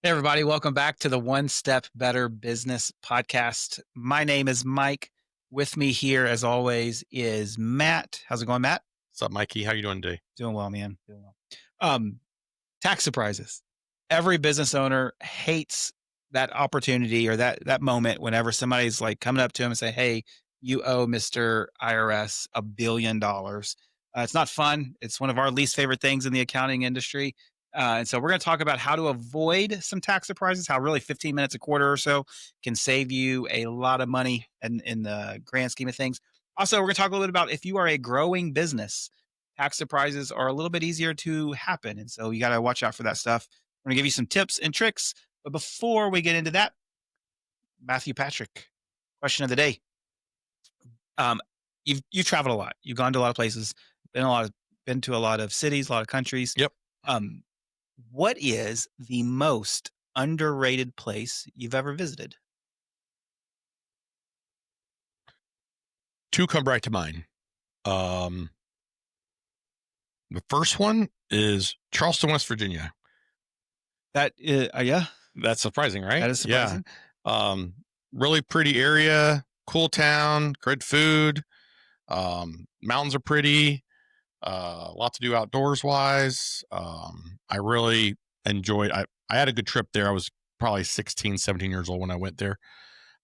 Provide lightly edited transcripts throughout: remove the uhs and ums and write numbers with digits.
Hey, everybody. Welcome back to the One Step Better Business Podcast. My name is Mike. With me here, as always, is Matt. How's it going, Matt? What's up, Mikey? How you doing today? Doing well, man. Doing well. Um, Tax surprises. Every business owner hates that opportunity or that moment whenever somebody's like coming up to him and say, "Hey, you owe Mr. IRS $1 billion." It's not fun. It's one of our least favorite things in the accounting industry. And so we're going to talk about how to avoid some tax surprises, how really 15 minutes a quarter or so can save you a lot of money in the grand scheme of things. Also, we're going to talk a little bit about if you are a growing business, tax surprises are a little bit easier to happen. And so you got to watch out for that stuff. I'm going to give you some tips and tricks. But before we get into that, Matthew Patrick, question of the day. Um, you've traveled a lot. You've gone to a lot of places, been to a lot of cities, a lot of countries. Yep. Um, what is the most underrated place you've ever visited? Two come right to mind. The first one is Charleston, West Virginia. Yeah, That's surprising, right? that is surprising. Yeah. Really pretty area, cool town, great food. Mountains are pretty. A lot to do outdoors wise. I really enjoyed. I had a good trip there. I was probably 16, 17 years old when I went there.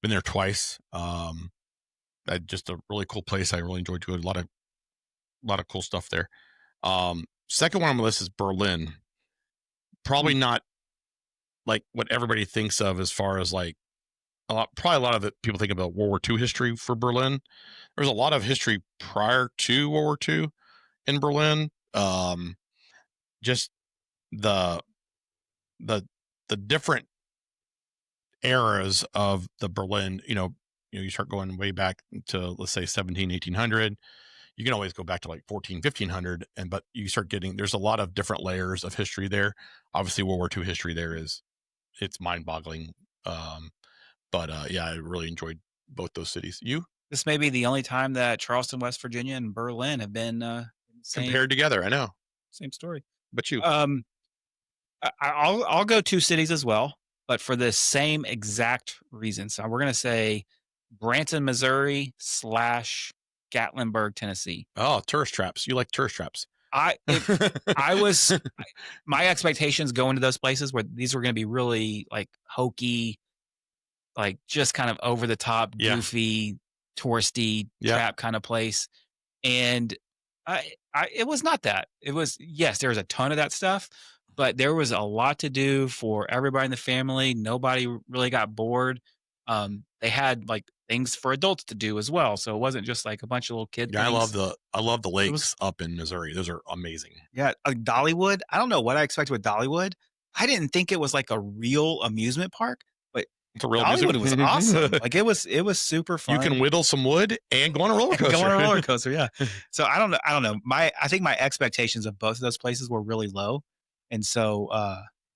Been there twice. Just a really cool place. I really enjoyed doing a lot of cool stuff there. Second one on the list is Berlin. Probably not like what everybody thinks of as far as like probably a lot of it, people think about World War II history for Berlin. There's a lot of history prior to World War II in Berlin. Just the the the different eras of the Berlin, you start going way back to, let's say, 17, 1800. You can always go back to like 14, 1500. But you start getting, there's a lot of different layers of history there. Obviously World War II history there it's mind boggling. Yeah, I really enjoyed both those cities. You? This may be the only time that Charleston, West Virginia, and Berlin have been same Compared together, I know. same story. But you? Um, I'll go two cities as well, but for the same exact reason. So we're gonna say Branson, Missouri / Gatlinburg, Tennessee. Oh, tourist traps. You like tourist traps. I if I was my expectations going to those places where these were gonna be really like hokey, like just kind of over the top, Yeah. goofy, touristy Yeah. trap kind of place. And it was not that. It was, yes, there was a ton of that stuff, but there was a lot to do for everybody in the family. Nobody really got bored. They had like things for adults to do as well. So it wasn't just like a bunch of little kid Yeah, things. I love the It was, lakes up in Missouri. Those are amazing. yeah, like Dollywood. I don't know what I expected with Dollywood. I didn't think it was like a real amusement park, but It's a real Dollywood was music. awesome. Like it was super You fun. can whittle some wood and go on a roller coaster. Go on a roller coaster, yeah. So I don't know. I don't know. I think my expectations of both of those places were really low, and so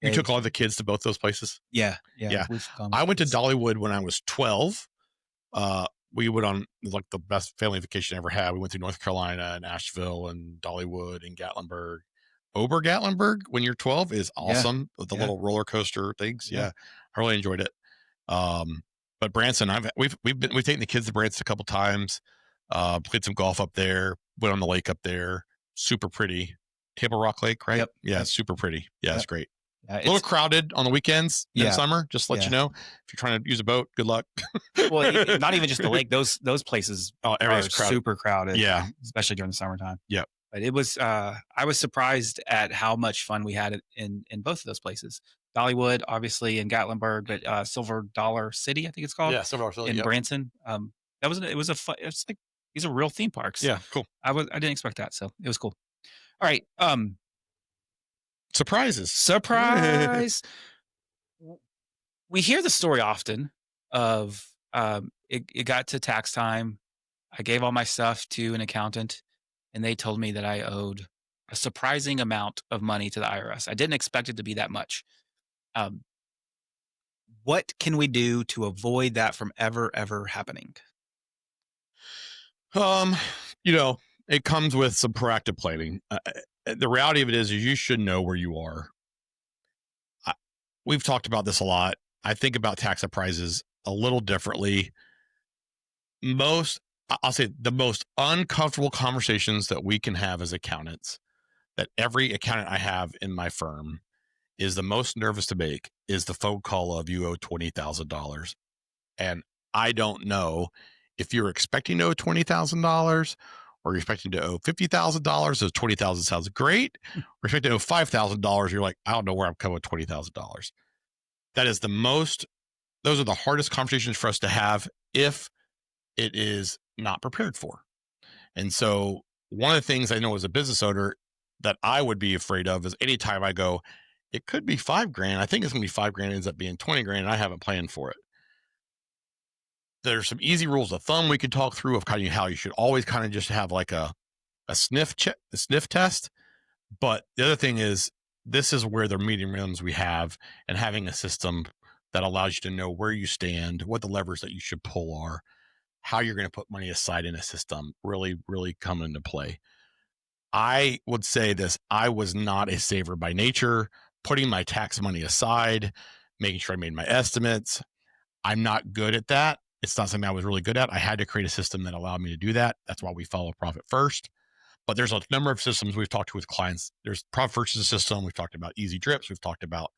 You took all the kids to both those places? yeah. Yeah. We've gone I went to kids. Dollywood when I was 12. We went on like the best family vacation I ever had. We went through North Carolina and Asheville and Dollywood and Gatlinburg. Gatlinburg when you're 12 is awesome. With the Yeah. little roller coaster things. Yeah. Yeah. I really enjoyed it. But Branson, we've taken the kids to Branson a couple times. Played some golf up there. Went on the lake up there. Super pretty. Table Rock Lake, right? Yep. Yeah, Yep. super pretty. Yeah, it's Yep. great. Yeah, A little crowded on the weekends in the Yeah. summer. Just to let Yeah. you know, if you're trying to use a boat, good luck. well, not even just the lake. Those places Oh, are everything's crowded. super crowded. Yeah. Especially during the summertime. Yep. But it was. I was surprised at how much fun we had in both of those places. Dollywood, obviously, in Gatlinburg, but Silver Dollar City, I think it's called. Yeah, Silver Dollar City, In yep. Branson. It was a fun. It's like these are real theme parks. Yeah, cool. I didn't expect that, so it was cool. All right. Surprises. Surprise. We hear the story often of it got to tax time. I gave all my stuff to an accountant, and they told me that I owed a surprising amount of money to the IRS. I didn't expect it to be that much. Um, what can we do to avoid that from ever happening? Um, it comes with some proactive planning. The reality of it is you should know where you are. we've talked about this a lot. I think about tax surprises a little differently. Most, I'll say the most uncomfortable conversations that we can have as accountants, that every accountant I have in my firm is the most nervous to make, is the phone call of you owe $20,000. And I don't know if you're expecting to owe $20,000 or you're expecting to owe $50,000. So 20,000 sounds great. Or expecting to owe $5,000. You're like, I don't know where I'm coming with $20,000. That is the most, those are the hardest conversations for us to have if it is not prepared for. And so one of the things I know as a business owner that I would be afraid of is anytime I go, it could be $5,000. I think it's going to be $5,000, ends up being $20,000, and I haven't planned for it. There's some easy rules of thumb we could talk through of kind of how you should always kind of just have like a sniff check, a sniff test. But the other thing is, this is where the meeting rooms we have, and having a system that allows you to know where you stand, what the levers that you should pull are, how you're going to put money aside in a system really, really come into play. I would say this, I was not a saver by nature, putting my tax money aside, making sure I made my estimates. I'm not good at that. It's not something I was really good at. I had to create a system that allowed me to do that. That's why we follow profit first. But there's a number of systems we've talked to with clients. There's profit first is a system. We've talked about easy drips. We've talked about,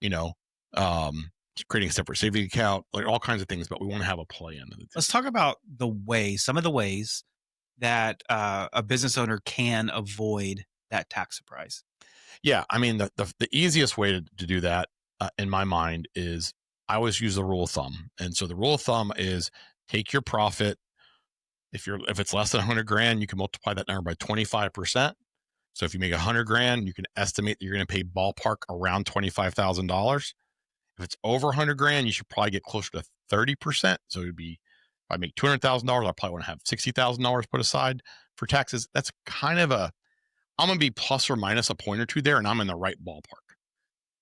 you know, creating a separate saving account, like all kinds of things, but we want to have a plan. Let's talk about some of the ways that a business owner can avoid that tax surprise. Yeah. I mean, the easiest way to do that in my mind is I always use the rule of thumb. And so the rule of thumb is take your profit. If it's less than 100,000, you can multiply that number by 25%. So if you make 100,000, you can estimate that you're going to pay ballpark around $25,000. If it's over 100,000, you should probably get closer to 30%. So it'd be, if I make $200,000, I probably want to have $60,000 put aside for taxes. That's kind of I'm going to be plus or minus a point or two there, and I'm in the right ballpark.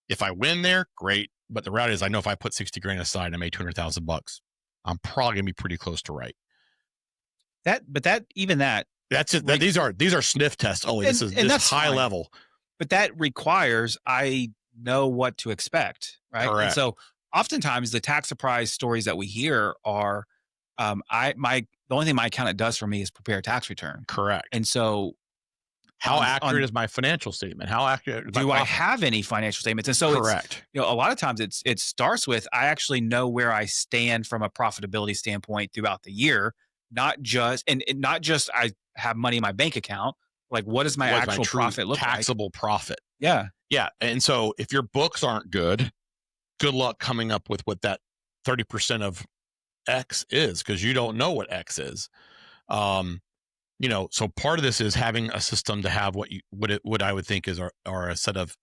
If I win there, great. But the reality is, I know if I put 60,000 aside and I made 200,000 bucks, I'm probably going to be pretty close to right. That's it. These are sniff tests only. This is high fine. level. But that requires I know what to expect, right? Correct. And so oftentimes the tax surprise stories that we hear are, the only thing my accountant does for me is prepare a tax return. Correct. And so how accurate is my financial statement? How accurate do I have any financial statements? And so correct. It's, a lot of times it starts with, I actually know where I stand from a profitability standpoint throughout the year, not just I have money in my bank account. Like, what does my actual profit look like? Taxable profit. Yeah. Yeah. And so if your books aren't good luck coming up with what that 30% of X is, because you don't know what X is. So part of this is having a system to have what I would think is are a set of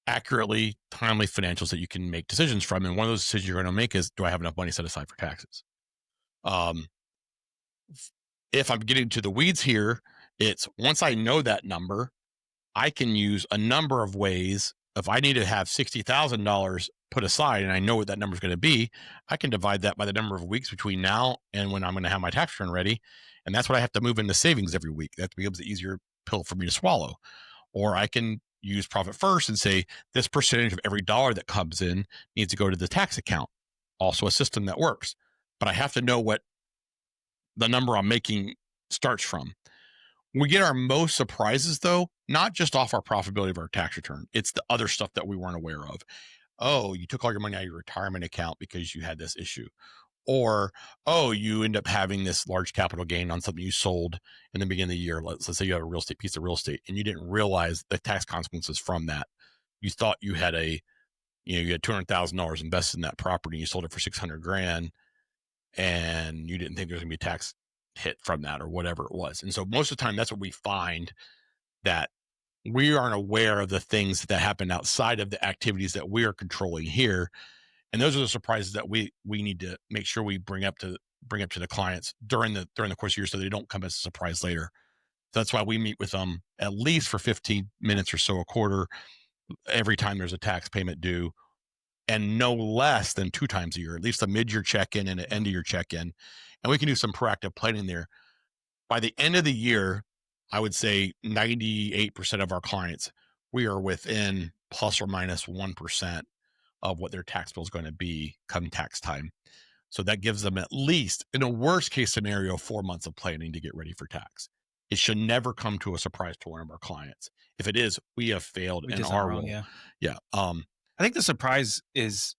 accurately timely financials that you can make decisions from. And one of those decisions you're going to make is, do I have enough money set aside for taxes? If I'm getting to the weeds here, it's once I know that number, I can use a number of ways. If I need to have $60,000 put aside and I know what that number is going to be, I can divide that by the number of weeks between now and when I'm going to have my tax return ready. And that's what I have to move into savings every week. That becomes the easier pill for me to swallow. Or I can use profit first and say, this percentage of every dollar that comes in needs to go to the tax account. Also a system that works. But I have to know what the number I'm making starts from. We get our most surprises, though, not just off our profitability of our tax return. It's the other stuff that we weren't aware of. Oh, you took all your money out of your retirement account because you had this issue. Or, oh, you end up having this large capital gain on something you sold in the beginning of the year. Let's say you have a piece of real estate and you didn't realize the tax consequences from that. You thought you had you had $200,000 invested in that property and you sold it for 600,000 and you didn't think there was going to be a tax hit from that or whatever it was. And so most of the time, that's what we find, that we aren't aware of the things that happen outside of the activities that we are controlling here. And those are the surprises that we need to make sure we bring up to the clients during the course of the year, so they don't come as a surprise later. So that's why we meet with them at least for 15 minutes or so a quarter, every time there's a tax payment due, and no less than 2 times a year, at least a mid-year check-in and an end-of-year check-in. And we can do some proactive planning there. By the end of the year, I would say 98% of our clients, we are within plus or minus 1% of what their tax bill is going to be come tax time. So that gives them at least, in a worst case scenario, 4 months of planning to get ready for tax. It should never come to a surprise to one of our clients. If it is, we have failed We in did something our wrong, role. yeah. Yeah. I think the surprise is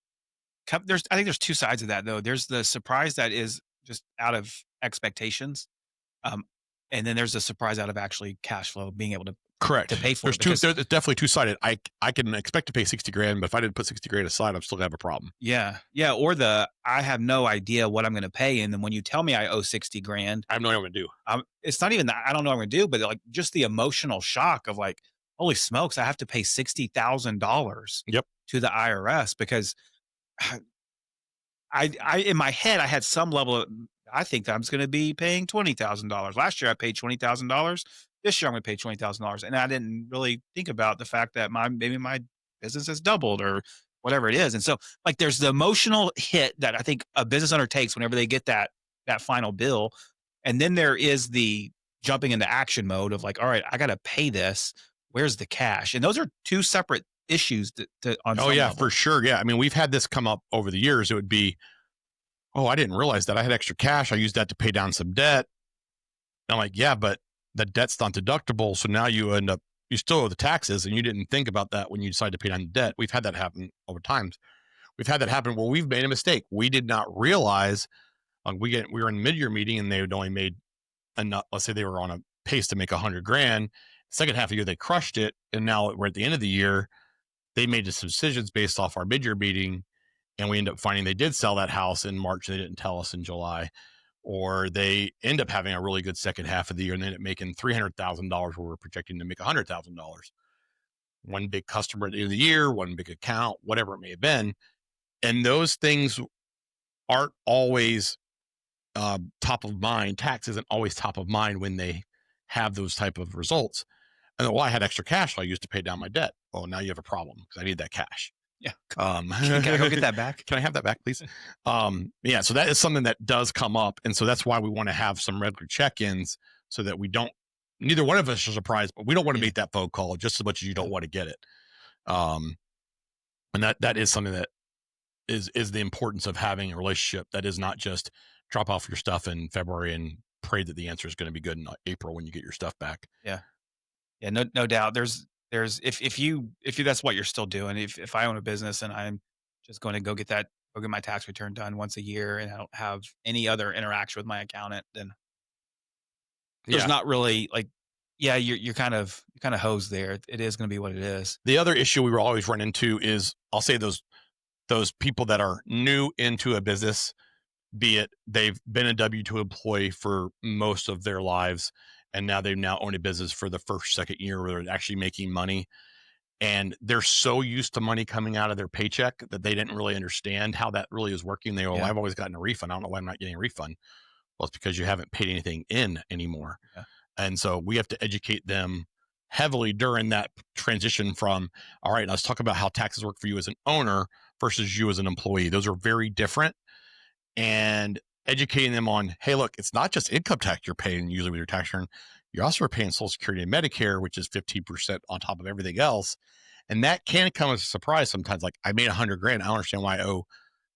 I think there's 2 sides of that, though. There's the surprise that is just out of expectations, um, and then there's the surprise out of actually cash flow, being able to Correct. pay for it because There's definitely two sided. I can expect to pay 60 grand, but if I didn't put 60 grand aside, I'm still gonna have a problem. yeah, yeah, or I have no idea what I'm gonna pay, and then when you tell me I owe 60 grand, I have no idea what I'm gonna do. it's not even that I don't know what I'm gonna do, but, like, just the emotional shock of, like, "Holy smokes, I have to pay $60,000 Yep. to the IRS," because I in my head, I had some level of I think that I'm just gonna be paying $20,000. Last year, I paid $20,000. This year, I'm gonna pay $20,000, and I didn't really think about the fact that maybe my business has doubled or whatever it is, and so, like, there's the emotional hit that I think a business owner takes whenever they get that final bill, and then there is the jumping into action mode of like, "All right, I gotta pay this. Where's the cash?" And those are 2 separate issues to on Oh some yeah, for level. sure. Yeah. I mean, we've had this come up over the years. It would be, oh, I didn't realize that I had extra cash. I used that to pay down some debt. And I'm like, yeah, but the debt's not deductible. So now you still owe the taxes and you didn't think about that when you decided to pay down the debt. We've had that happen over times. We've had that happen where we've made a mistake. We did not realize we were in mid-year meeting and they had only made enough. Let's say they were on a pace to make 100 grand. Second half of the year, they crushed it. And now we're at the end of the year. They made some decisions based off our mid-year meeting. And we end up finding they did sell that house in March. They didn't tell us in July, or they end up having a really good second half of the year and they end up making $300,000 where we're projecting to make $100,000. One big customer at the end of the year, one big account, whatever it may have been. And those things aren't always top of mind. Tax isn't always top of mind when they have those type of results. And then, well, I had extra cash, so I used to pay down my debt. Well, now you have a problem because I need that cash. Yeah. Can I go get Can that back? I have that back, please? Yeah, so that is something that does come up, and so that's why we want to have some regular check-ins so that we don't. Neither one of us are surprised, but we don't want to Yeah, make that phone call just as much as you yeah, don't want to get it. Um, and that is something that is the importance of having a relationship that is not just drop off your stuff in February and pray that the answer is going to be good in April when you get your stuff back. yeah. Yeah, no doubt. There's if you that's what you're still doing. If I own a business and I'm just going to go get my tax return done once a year and I don't have any other interaction with my accountant, then there's Yeah. not really like yeah, you're kind of hosed there. It is going to be what it is. The other issue we will always run into is I'll say those people that are new into a business, be it they've been a W-2 employee for most of their lives, and now they've now owned a business for the first, second year where they're actually making money. And they're so used to money coming out of their paycheck that they didn't really understand how that really is working. They go, well, Yeah, I've always gotten a refund. I don't know why I'm not getting a refund. Well, it's because you haven't paid anything in anymore. yeah, And so we have to educate them heavily during that transition from, all right, let's talk about how taxes work for you as an owner versus you as an employee. Those are very different. And educating them on, hey, look, it's not just income tax you're paying usually with your tax return. You're also paying Social Security and Medicare, which is 15% on top of everything else. And that can come as a surprise sometimes. Like I made 100 grand. I don't understand why I owe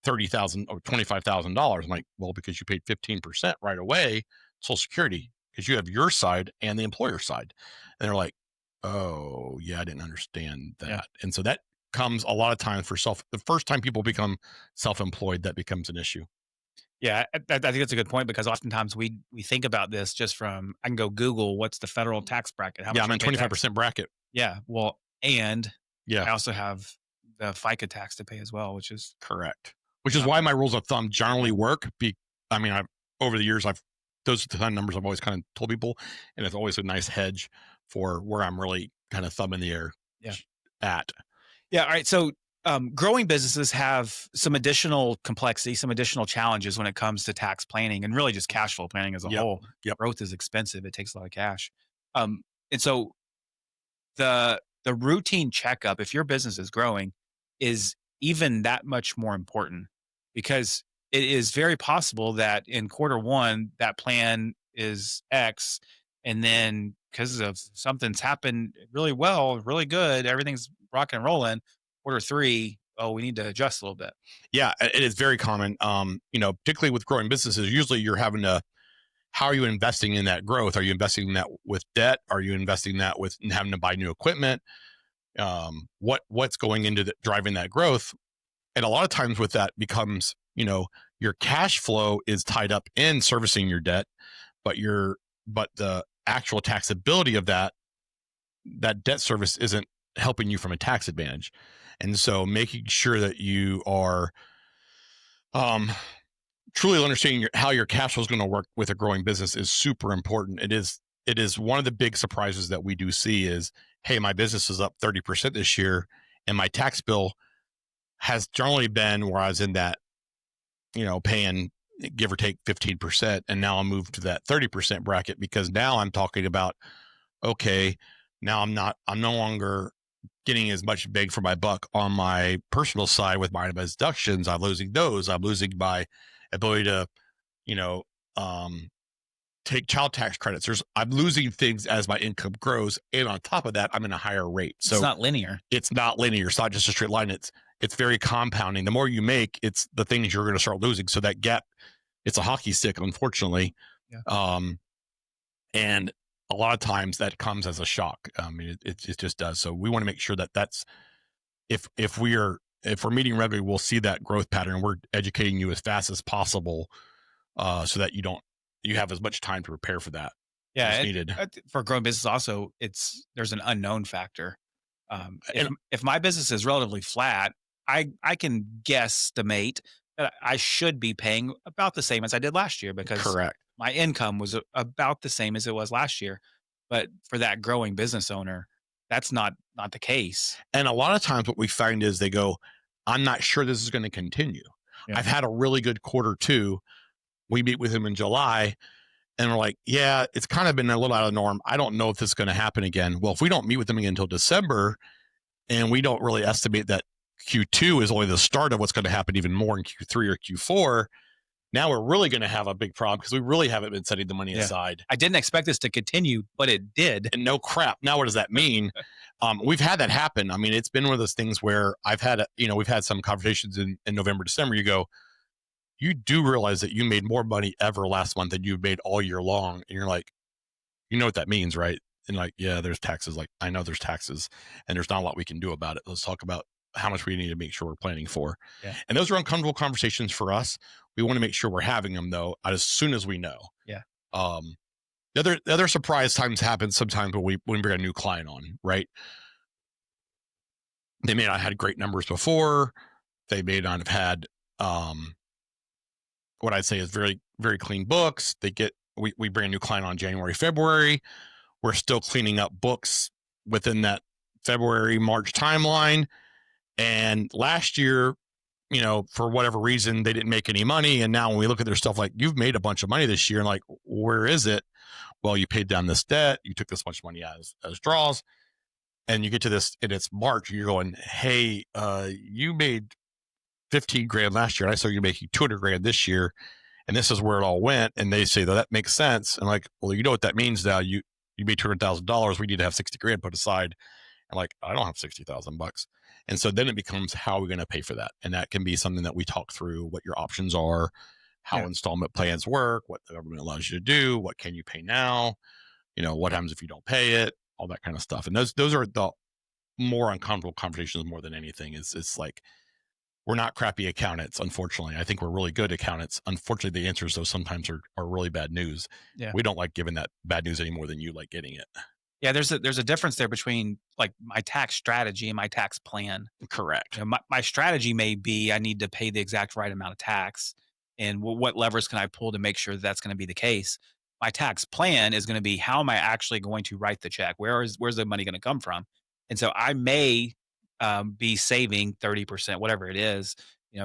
30,000 or $25,000. I'm like, well, because you paid 15% right away, Social Security, because you have your side and the employer side. And they're like, oh, yeah, I didn't understand yeah. that. And so that comes a lot of times the first time people become self employed, that becomes an issue. Yeah, I think that's a good point because oftentimes we think about this just from I can go Google what's the federal tax bracket, how Yeah, much I'm do I in pay tax? 25% bracket. Yeah, well, and Yeah, I also have the FICA tax to pay as well, which is correct. Which is not why bad. my rules of thumb generally work. I mean, over the years, those are the kind of numbers I've always kind of told people, and it's always a nice hedge for where I'm really kind of thumb in the air Yeah. at. Yeah, all right, so, growing businesses have some additional complexity, some additional challenges when it comes to tax planning and really just cash flow planning as a Yep. whole. Yep. Growth is expensive, it takes a lot of cash. And so the routine checkup, if your business is growing, is even that much more important because it is very possible that in quarter one, that plan is X. And then because of something's happened really well, really good, everything's rocking and rolling. Quarter three, oh, we need to adjust a little bit. Yeah, it is very common. Particularly with growing businesses, usually you're having to, how are you investing in that growth? Are you investing in that with debt? Are you investing that with having to buy new equipment? What's going into driving that growth? And a lot of times with that becomes, your cash flow is tied up in servicing your debt, but the actual taxability of that debt service isn't helping you from a tax advantage. And so making sure that you are um, truly understanding how your cash flow is going to work with a growing business is super important. It is one of the big surprises that we do see is, hey, my business is up 30% this year, and my tax bill has generally been where I was in that, paying give or take 15%, and now I'll move to that 30% bracket because now I'm talking about, okay, now I'm no longer getting as much bang for my buck on my personal side with my deductions. I'm losing those. I'm losing my ability to, you know, um, take child tax credits. I'm losing things as my income grows, and on top of that, I'm in a higher rate. It's So not linear. it's not linear. It's not just a straight line. It's very compounding. The more you make, it's the things you're going to start losing. So that gap, it's a hockey stick, unfortunately. Yeah. And a lot of times that comes as a shock. I mean, it just does. So we want to make sure that that's, if we're meeting revenue, we'll see that growth pattern. We're educating you as fast as possible, so that you have as much time to prepare for that as Yeah, needed. for growing business also, there's an unknown factor. If And if my business is relatively flat, I can guesstimate that I should be paying about the same as I did last year because correct. my income was about the same as it was last year. But for that growing business owner, that's not the case. And a lot of times what we find is they go, I'm not sure this is going to continue. Yeah. I've had a really good quarter two. We meet with him in July, and we're like, yeah, it's kind of been a little out of the norm. I don't know if this is going to happen again. Well, if we don't meet with them again until December, and we don't really estimate that Q2 is only the start of what's going to happen even more in Q3 or Q4, now we're really going to have a big problem because we really haven't been setting the money Yeah. aside. I didn't expect this to continue, but it did. And no crap. Now, what does that mean? We've had that happen. I mean, it's been one of those things where we've had some conversations in November, December. You go, you do realize that you made more money ever last month than you've made all year long. And you're like, you know what that means, right? And like, yeah, there's taxes. Like, I know there's taxes and there's not a lot we can do about it. Let's talk about how much we need to make sure we're planning for. Yeah. And those are uncomfortable conversations for us. We want to make sure we're having them though, as soon as we know. Yeah. The other surprise times happen sometimes when we bring a new client on, right? They may not have had great numbers before. They may not have had what I'd say is very, very clean books. We bring a new client on January, February. We're still cleaning up books within that February, March timeline. And last year, for whatever reason, they didn't make any money. And now when we look at their stuff, like, you've made a bunch of money this year, and like, where is it? Well, you paid down this debt. You took this much money as draws. And you get to this, and it's March, and you're going, hey, you made 15 grand last year. And I saw you making 200 grand this year. And this is where it all went. And they say, that makes sense. And like, well, you know what that means now? You made $200,000. We need to have 60 grand put aside. And like, I don't have 60,000 bucks. And so then it becomes, how are we going to pay for that? And that can be something that we talk through, what your options are, how installment plans work, what the government allows you to do, what can you pay now, what happens if you don't pay it, all that kind of stuff. And those are the more uncomfortable conversations more than anything. It's like, we're not crappy accountants, unfortunately. I think we're really good accountants. Unfortunately, the answers, though, sometimes are really bad news. Yeah. We don't like giving that bad news any more than you like getting it. Yeah, there's a difference there between like my tax strategy and my tax plan. Correct. My strategy may be I need to pay the exact right amount of tax, and what levers can I pull to make sure that that's going to be the case. My tax plan is going to be how am I actually going to write the check? Where's the money going to come from? And so I may be saving 30%, whatever it is,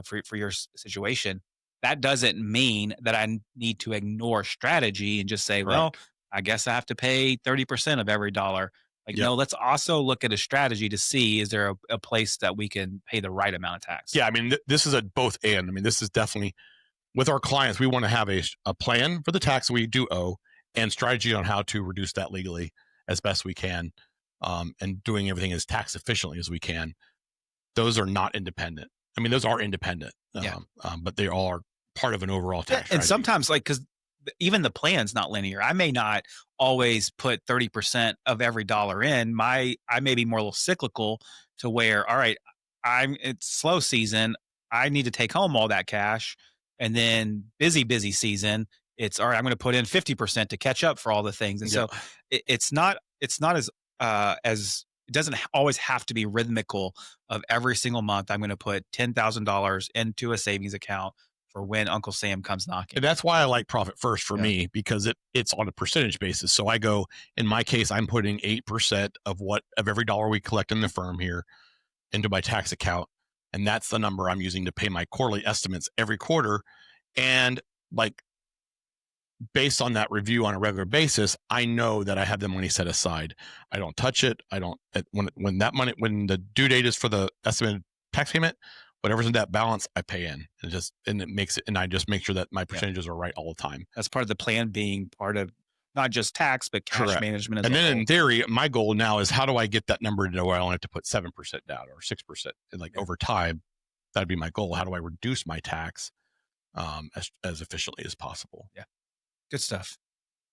for your situation. That doesn't mean that I need to ignore strategy and just say, well, Correct. I guess I have to pay 30% of every dollar. Like, Yep. no, let's also look at a strategy to see, is there a place that we can pay the right amount of tax? Yeah, I mean, this is a both and. I mean, this is definitely, with our clients, we want to have a plan for the tax we do owe and strategy on how to reduce that legally as best we can. and doing everything as tax efficiently as we can. Those are not independent. I mean, those are independent, Yeah. but they all are part of an overall Yeah, tax and strategy. sometimes, like, because even the plan's not linear. I may not always put 30% of every dollar in. I may be more a little cyclical to where, all right, it's slow season. I need to take home all that cash. And then busy season, it's all right, I'm going to put in 50% to catch up for all the things. And Yeah, so it's not as it doesn't always have to be rhythmical of every single month. I'm going to put $10,000 into a savings account for when Uncle Sam comes and knocking. that's why I like profit first for Yeah. me, because it's on a percentage basis. So I go, in my case, I'm putting 8% of every dollar we collect in the firm here into my tax account, and that's the number I'm using to pay my quarterly estimates every quarter. And like, based on that review on a regular basis, I know that I have the money set aside. I don't touch it. I don't when the due date is for the estimated tax payment, whatever's in that balance, I pay in. And it makes it, and I just make sure that my Yeah. percentages are right all the time. That's part of the plan, being part of not just tax, but cash Correct. management as And a then whole. in theory, my goal now is, how do I get that number to where I only have to put 7% down or 6%? And like, Yeah. over time, that'd be my goal. How do I reduce my tax as efficiently as possible? Yeah. Good stuff.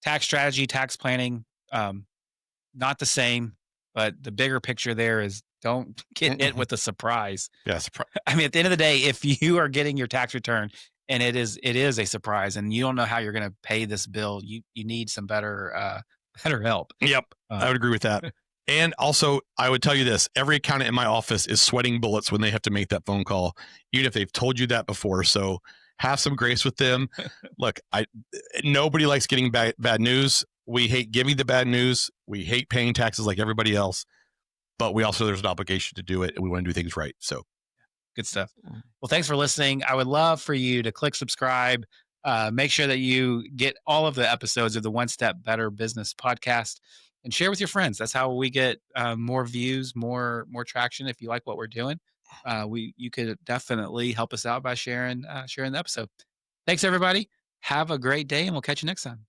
Tax strategy, tax planning, not the same, but the bigger picture there is don't get hit Mhm. with a surprise. Yeah, I mean, at the end of the day, if you are getting your tax return and it is a surprise and you don't know how you're going to pay this bill, you need some better better help. Yep, Uh, I would agree with that. And also, I would tell you this: every accountant in my office is sweating bullets when they have to make that phone call, even if they've told you that before. So have some grace with them. Look, I nobody likes getting bad news. We hate giving the bad news. We hate paying taxes like everybody else, but we also, there's an obligation to do it, and we want to do things right. So Good stuff. Well, thanks for listening. I would love for you to click subscribe. Make sure that you get all of the episodes of the One Step Better Business podcast and share with your friends. That's how we get more views, more traction. If you like what we're doing, you could definitely help us out by sharing the episode. Thanks, everybody. Have a great day, and we'll catch you next time.